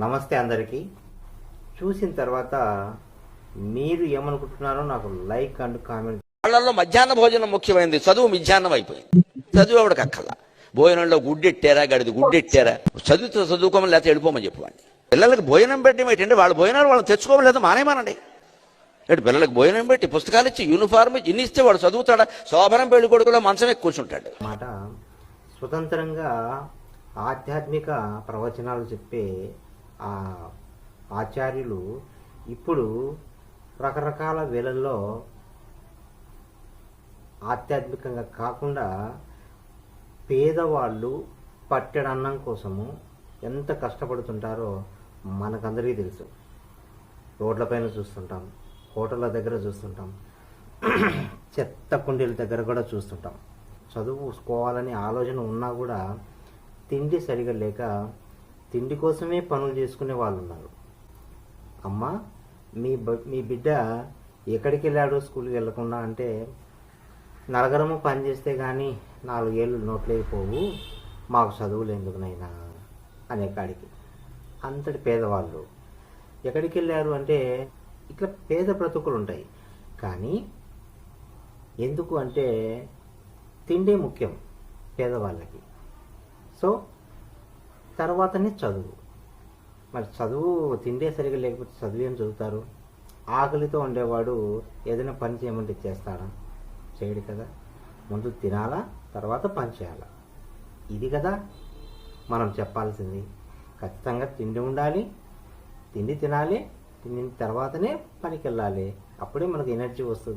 నమస్తే అందరికీ. చూసిన తర్వాత మీరు ఏమనుకుంటున్నారో నాకు లైక్ అండ్ కామెంట్. వాళ్ళల్లో మధ్యాహ్న భోజనం ముఖ్యమైనది, చదువు మధ్యాహ్నం అయిపోయింది. చదువు ఎవడికి అక్కర్లా. భోజనంలో గుడ్డెట్టారా, గడిది గుడ్డెట్టారా, చదువుకోమని లేకపోతే వెళ్ళిపోమని చెప్పండి. పిల్లలకి భోజనం పెట్టడం ఏంటంటే వాళ్ళ భోజనాలు వాళ్ళని తెచ్చుకోమని లేదా మానేమానండి. ఇటు పిల్లలకు భోజనం పెట్టి పుస్తకాలు ఇచ్చి యూనిఫార్మ్ ఇన్ని ఇస్తే వాడు చదువుతాడా? శోభనం పెళ్లి కొడుకులో మంచం ఎక్కి కూర్చుంటాడు. మాట స్వతంత్రంగా ఆధ్యాత్మిక ప్రవచనాలు చెప్పే ఆ ఆచార్యులు ఇప్పుడు రకరకాల వేళల్లో ఆధ్యాత్మికంగా కాకుండా పేదవాళ్ళు పట్టెడన్నం కోసము ఎంత కష్టపడుతుంటారో మనకందరికీ తెలుసు. రోడ్లపైన చూస్తుంటాం, హోటళ్ళ దగ్గర చూస్తుంటాం, చెత్త కుండీల దగ్గర కూడా చూస్తుంటాం. చదువుకోవాలని ఆలోచన ఉన్నా కూడా తిండి సరిగా లేక తిండి కోసమే పనులు చేసుకునే వాళ్ళు ఉన్నారు. అమ్మ, మీ బిడ్డ ఎక్కడికి వెళ్ళాడు స్కూల్కి వెళ్ళకుండా అంటే, నరగరము పని చేస్తే కానీ 4 ఏళ్ళు నోట్లేకపోవు, మాకు చదువులు ఎందుకునైనా అనే కాడికి అంతటి పేదవాళ్ళు ఎక్కడికి వెళ్ళారు అంటే, ఇట్లా పేద బ్రతుకులు ఉంటాయి. కానీ ఎందుకు అంటే తిండి ముఖ్యం పేదవాళ్ళకి. సో తర్వాతనే చదువు. మరి చదువు తిండే సరిగా లేకపోతే చదువు ఏం చదువుతారు? ఆకలితో ఉండేవాడు ఏదైనా పని చేయమంటే చేస్తాడా? చేయడు కదా. ముందు తినాలా, తర్వాత పని చేయాలా. ఇది కదా మనం చెప్పాల్సింది. ఖచ్చితంగా తిండి ఉండాలి, తిండి తినాలి, తిన్న తర్వాతనే పనికి వెళ్ళాలి. అప్పుడే మనకు ఎనర్జీ వస్తుంది.